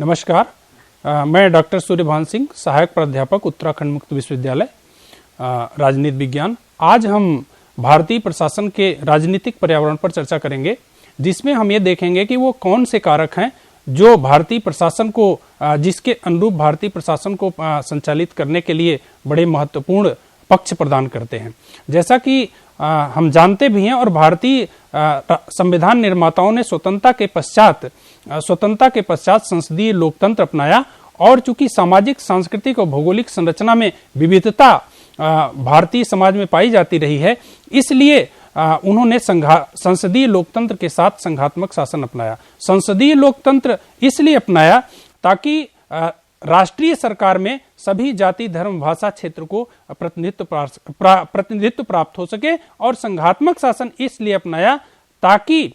नमस्कार, मैं डॉक्टर सूर्यभान सिंह, सहायक प्राध्यापक, उत्तराखंड मुक्त विश्वविद्यालय, राजनीति विज्ञान। आज हम भारतीय प्रशासन के राजनीतिक पर्यावरण पर चर्चा करेंगे, जिसमें हम ये देखेंगे कि वो कौन से कारक हैं जो भारतीय प्रशासन को, जिसके अनुरूप भारतीय प्रशासन को संचालित करने के लिए बड़े महत्वपूर्ण पक्ष प्रदान करते हैं। जैसा कि हम जानते भी हैं और भारतीय संविधान निर्माताओं ने स्वतंत्रता के पश्चात संसदीय लोकतंत्र अपनाया, और चूंकि सामाजिक, सांस्कृतिक और भौगोलिक संरचना में विविधता भारतीय समाज में पाई जाती रही है, इसलिए उन्होंने संसदीय लोकतंत्र के साथ संघात्मक शासन अपनाया। संसदीय लोकतंत्र इसलिए अपनाया ताकि राष्ट्रीय सरकार में सभी जाति, धर्म, भाषा, क्षेत्र को प्रतिनिधित्व प्राप्त हो सके, और संघात्मक शासन इसलिए अपनाया ताकि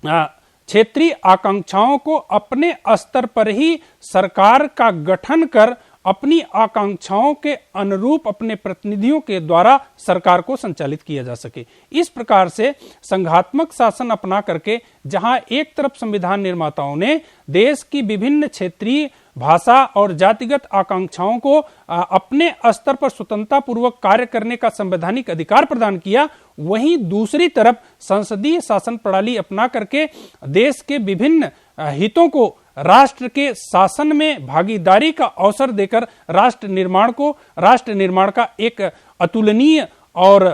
क्षेत्रीय आकांक्षाओं को अपने स्तर पर ही सरकार का गठन कर अपनी आकांक्षाओं के अनुरूप अपने प्रतिनिधियों के द्वारा सरकार को संचालित किया जा सके। इस प्रकार से संघात्मक शासन अपना करके जहां एक तरफ संविधान निर्माताओं ने देश की विभिन्न क्षेत्रीय, भाषा और जातिगत आकांक्षाओं को अपने स्तर पर स्वतंत्रता पूर्वक कार्य करने का संवैधानिक अधिकार प्रदान किया, वहीं दूसरी तरफ संसदीय शासन प्रणाली अपना करके देश के विभिन्न हितों को राष्ट्र के शासन में भागीदारी का अवसर देकर राष्ट्र निर्माण का एक अतुलनीय और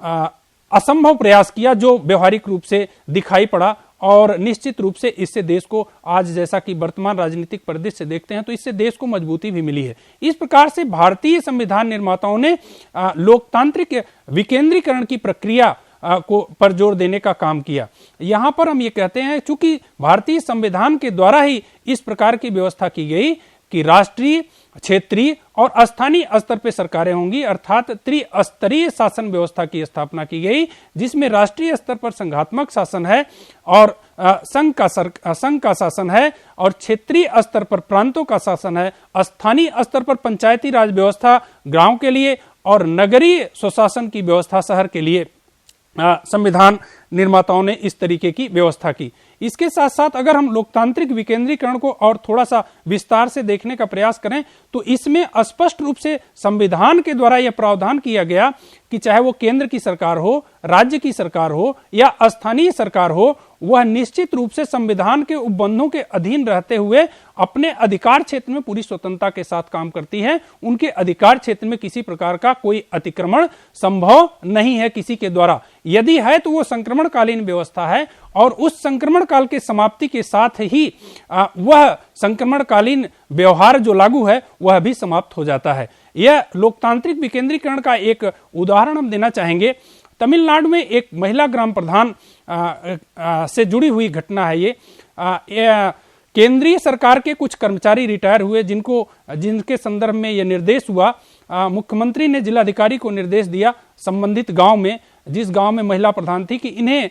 असंभव प्रयास किया, जो व्यवहारिक रूप से दिखाई पड़ा। और निश्चित रूप से इससे देश को, आज जैसा कि वर्तमान राजनीतिक परिदृश्य से देखते हैं, तो इससे देश को मजबूती भी मिली है। इस प्रकार से भारतीय संविधान निर्माताओं ने लोकतांत्रिक विकेंद्रीकरण की प्रक्रिया पर जोर देने का काम किया। यहां पर हम ये कहते हैं, चूंकि भारतीय संविधान के द्वारा ही इस प्रकार की व्यवस्था की गई कि राष्ट्रीय, क्षेत्रीय और स्थानीय स्तर पर सरकारें होंगी, अर्थात त्रिस्तरीय शासन व्यवस्था की स्थापना की गई, जिसमें राष्ट्रीय स्तर पर संघात्मक शासन है और संघ का शासन है, और क्षेत्रीय स्तर पर प्रांतों का शासन है, स्थानीय स्तर पर पंचायती राज व्यवस्था गांव के लिए और नगरीय स्वशासन की व्यवस्था शहर के लिए संविधान निर्माताओं ने इस तरीके की व्यवस्था की। इसके साथ साथ अगर हम लोकतांत्रिक विकेंद्रीकरण को और थोड़ा सा विस्तार से देखने का प्रयास करें, तो इसमें स्पष्ट रूप से संविधान के द्वारा यह प्रावधान किया गया कि चाहे वो केंद्र की सरकार हो, राज्य की सरकार हो या स्थानीय सरकार हो, वह निश्चित रूप से संविधान के उपबंधों के अधीन रहते हुए अपने अधिकार क्षेत्र में पूरी स्वतंत्रता के साथ काम करती है। उनके अधिकार क्षेत्र में किसी प्रकार का कोई अतिक्रमण संभव नहीं है किसी के द्वारा। यदि है तो वो संक्रमणकालीन व्यवस्था है, और उस संक्रमण काल के समाप्ति के साथ ही वह संक्रमणकालीन व्यवहार जो लागू है वह भी समाप्त हो जाता है। यह लोकतांत्रिक विकेंद्रीकरण का एक उदाहरण हम देना चाहेंगे। तमिलनाडु में एक महिला ग्राम प्रधान से जुड़ी हुई घटना है। ये केंद्रीय सरकार के कुछ कर्मचारी रिटायर हुए, जिनके संदर्भ में यह निर्देश हुआ। मुख्यमंत्री ने जिलाधिकारी को निर्देश दिया संबंधित गांव में, जिस गांव में महिला प्रधान थी, कि इन्हें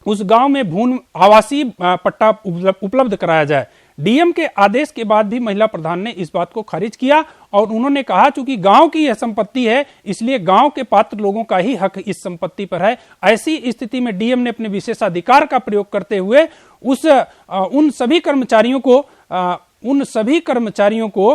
उस गांव में भून आवासीय पट्टा उपलब्ध कराया जाए। डीएम के आदेश के बाद भी महिला प्रधान ने इस बात को खारिज किया, और उन्होंने कहा चूंकि गांव की यह संपत्ति है, इसलिए गांव के पात्र लोगों का ही हक इस संपत्ति पर है। ऐसी स्थिति में डीएम ने अपने विशेषाधिकार का प्रयोग करते हुए उन सभी कर्मचारियों को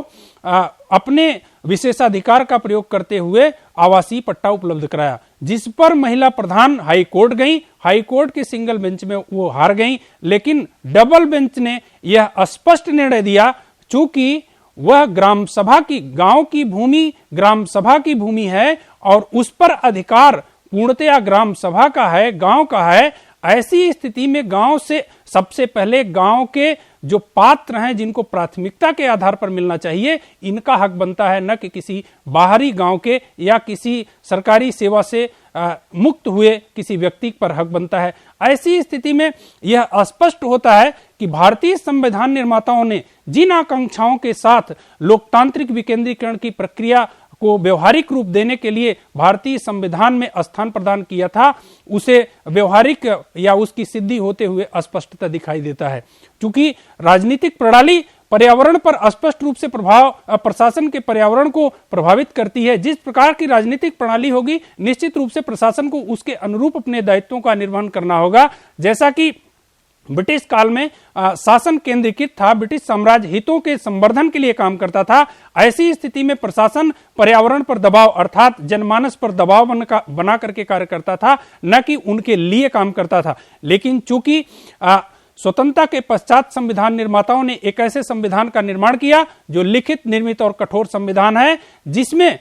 अपने विशेषाधिकार का प्रयोग करते हुए आवासीय पट्टा उपलब्ध कराया, जिस पर महिला प्रधान हाई कोर्ट गई। हाई कोर्ट के सिंगल बेंच में वो हार गई, लेकिन डबल बेंच ने यह स्पष्ट निर्णय दिया, चूंकि वह ग्राम सभा की, गांव की भूमि ग्राम सभा की भूमि है और उस पर अधिकार पूर्णतया ग्राम सभा का है, गांव का है। ऐसी स्थिति में गांव से सबसे पहले गांव के जो पात्र हैं, जिनको प्राथमिकता के आधार पर मिलना चाहिए, इनका हक बनता है, न कि किसी बाहरी गांव के या किसी सरकारी सेवा से मुक्त हुए किसी व्यक्ति पर हक बनता है। ऐसी स्थिति में यह स्पष्ट होता है कि भारतीय संविधान निर्माताओं ने जिन आकांक्षाओं के साथ लोकतांत्रिक विकेंद्रीकरण की प्रक्रिया को व्यवहारिक रूप देने के लिए भारतीय संविधान में स्थान प्रदान किया था, उसे व्यवहारिक या उसकी सिद्धि होते हुए स्पष्टता दिखाई देता है। क्योंकि राजनीतिक प्रणाली पर्यावरण पर स्पष्ट रूप से प्रशासन के पर्यावरण को प्रभावित करती है। जिस प्रकार की राजनीतिक प्रणाली होगी, निश्चित रूप से प्रशासन को उसके अनुरूप अपने दायित्वों का निर्वहन करना होगा। जैसा कि ब्रिटिश काल में शासन केंद्रीकृत था, ब्रिटिश साम्राज्य हितों के संवर्धन के लिए काम करता था। ऐसी स्थिति में प्रशासन पर्यावरण पर दबाव अर्थात जनमानस पर दबाव बना करके कार्य करता था, न कि उनके लिए काम करता था। लेकिन चूंकि स्वतंत्रता के पश्चात संविधान निर्माताओं ने एक ऐसे संविधान का निर्माण किया जो लिखित, निर्मित और कठोर संविधान है, जिसमें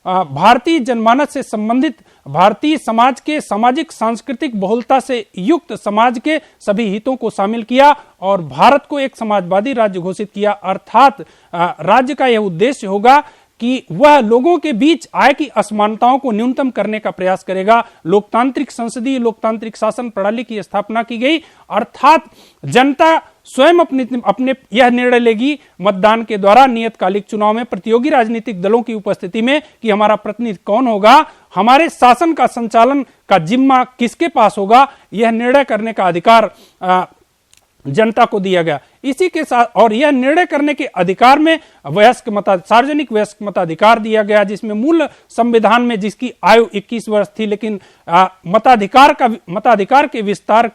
भारतीय जनमानस से संबंधित भारतीय समाज के सामाजिक सांस्कृतिक बहुलता से युक्त समाज के सभी हितों को शामिल किया और भारत को एक समाजवादी राज्य घोषित किया। अर्थात राज्य का यह उद्देश्य होगा कि वह लोगों के बीच आय की असमानताओं को न्यूनतम करने का प्रयास करेगा। लोकतांत्रिक संसदीय लोकतांत्रिक शासन प्रणाली की स्थापना की गई, अर्थात जनता स्वयं अपने यह निर्णय लेगी मतदान के द्वारा नियतकालिक चुनाव में प्रतियोगी राजनीतिक दलों की उपस्थिति में कि हमारा प्रतिनिधि कौन होगा, हमारे शासन का संचालन का जिम्मा किसके पास होगा, यह निर्णय करने का अधिकार जनता को दिया गया। इसी के साथ और यह निर्णय करने के अधिकार में सार्वजनिक वयस्क मताधिकार दिया गया, जिसमें मूल संविधान में जिसकी आयु 21 वर्ष थी, लेकिन मताधिकार के विस्तार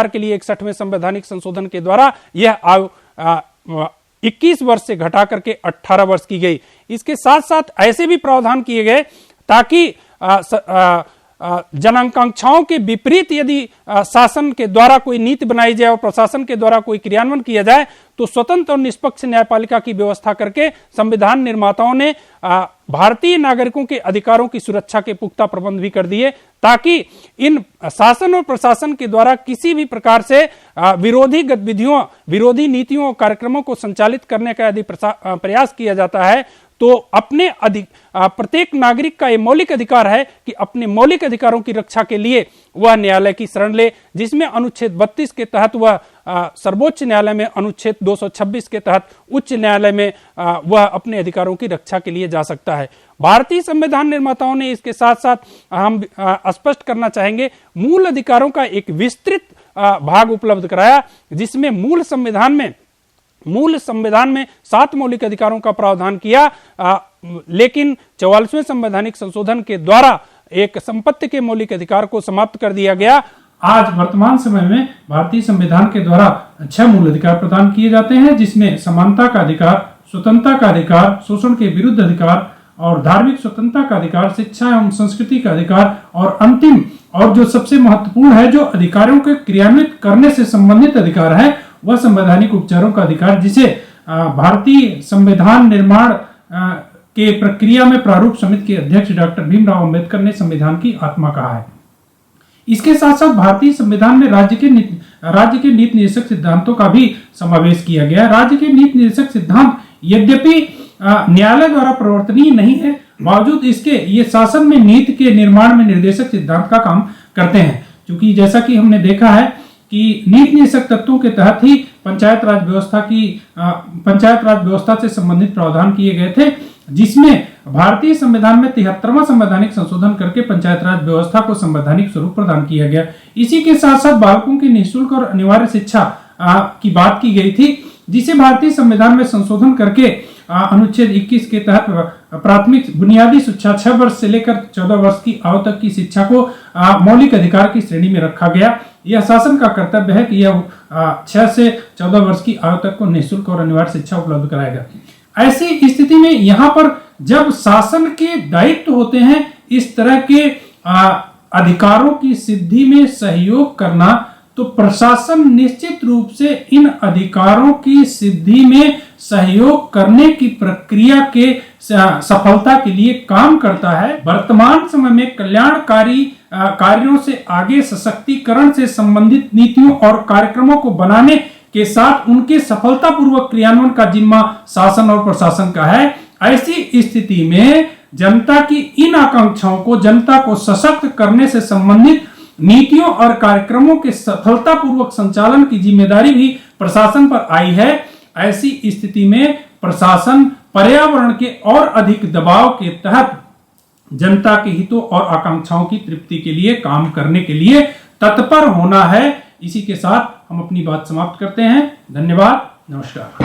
के लिए 61वें संवैधानिक संशोधन के द्वारा यह आयु 21 वर्ष से घटा करके 18 वर्ष की गई। इसके साथ साथ ऐसे भी प्रावधान किए गए ताकि जनाकांक्षाओं के विपरीत यदि शासन के द्वारा कोई नीति बनाई जाए और प्रशासन के द्वारा कोई क्रियान्वयन किया जाए तो स्वतंत्र और निष्पक्ष न्यायपालिका की व्यवस्था करके संविधान निर्माताओं ने भारतीय नागरिकों के अधिकारों की सुरक्षा के पुख्ता प्रबंध भी कर दिए, ताकि इन शासन और प्रशासन के द्वारा किसी भी प्रकार से विरोधी गतिविधियों, विरोधी नीतियों और कार्यक्रमों को संचालित करने का यदि प्रयास किया जाता है तो प्रत्येक नागरिक का यह मौलिक अधिकार है कि अपने मौलिक अधिकारों की रक्षा के लिए वह न्यायालय की शरण ले, जिसमें अनुच्छेद 32 के तहत वह सर्वोच्च न्यायालय में, अनुच्छेद 226 के तहत उच्च न्यायालय में वह अपने अधिकारों की रक्षा के लिए जा सकता है। भारतीय संविधान निर्माताओं ने इसके साथ साथ हम स्पष्ट करना चाहेंगे मूल अधिकारों का एक विस्तृत भाग उपलब्ध कराया, जिसमें मूल संविधान में 7 मौलिक अधिकारों का प्रावधान किया, लेकिन 44वें संवैधानिक संशोधन के द्वारा एक संपत्ति के मौलिक अधिकार को समाप्त कर दिया गया। आज वर्तमान समय में भारतीय संविधान के द्वारा 6 मूल अधिकार प्रदान किए जाते हैं, जिसमें समानता का अधिकार, स्वतंत्रता का अधिकार, शोषण के विरुद्ध अधिकार और धार्मिक स्वतंत्रता का अधिकार, शिक्षा एवं संस्कृति का अधिकार और अंतिम और जो सबसे महत्वपूर्ण है, जो अधिकारों के क्रियान्वित करने से संबंधित अधिकार है, वह संवैधानिक उपचारों का अधिकार, जिसे भारतीय संविधान निर्माण के प्रक्रिया में प्रारूप समिति के अध्यक्ष डॉक्टर भीमराव अंबेडकर ने संविधान की आत्मा कहा है। इसके साथ साथ भारतीय संविधान में राज्य के नीति निर्देशक सिद्धांतों का भी समावेश किया गया। राज्य के नीति निर्देशक सिद्धांत यद्यपि न्यायालय द्वारा प्रवर्तनीय नहीं है, बावजूद इसके ये शासन में नीति के निर्माण में निर्देशक सिद्धांत का काम करते हैं, क्योंकि जैसा कि हमने देखा है कि नीति निर्देशक तत्वों के तहत ही पंचायत राज व्यवस्था से संबंधित प्रावधान किए गए थे, जिसमें भारतीय संविधान में 73वां संवैधानिक संशोधन करके पंचायत राज व्यवस्था को संवैधानिक स्वरूप प्रदान किया गया। इसी के साथ साथ बालकों की निःशुल्क और अनिवार्य शिक्षा की बात की गई थी, जिसे भारतीय संविधान में संशोधन करके अनुच्छेद 21 के तहत प्राथमिक बुनियादी शिक्षा 6 वर्ष से लेकर 14 वर्ष की आयु तक की शिक्षा को मौलिक अधिकार की श्रेणी में रखा गया। यह शासन का कर्तव्य है कि यह 6 से 14 वर्ष की आयु तक को निःशुल्क और अनिवार्य शिक्षा उपलब्ध कराएगा। ऐसी स्थिति में यहाँ पर जब शासन के दायित्व होते हैं इस तरह के अधिकारों की सिद्धि में सहयोग करना, तो प्रशासन निश्चित रूप से इन अधिकारों की सिद्धि में सहयोग करने की प्रक्रिया के सफलता के लिए काम करता है। वर्तमान समय में कल्याणकारी कार्यों से आगे सशक्तिकरण से संबंधित नीतियों और कार्यक्रमों को बनाने के साथ उनके सफलतापूर्वक क्रियान्वयन का जिम्मा शासन और प्रशासन का है। ऐसी स्थिति में जनता की इन आकांक्षाओं को, जनता को सशक्त करने से संबंधित नीतियों और कार्यक्रमों के सफलतापूर्वक संचालन की जिम्मेदारी भी प्रशासन पर आई है। ऐसी स्थिति में प्रशासन पर्यावरण के और अधिक दबाव के तहत जनता के हितों और आकांक्षाओं की तृप्ति के लिए काम करने के लिए तत्पर होना है। इसी के साथ हम अपनी बात समाप्त करते हैं। धन्यवाद, नमस्कार।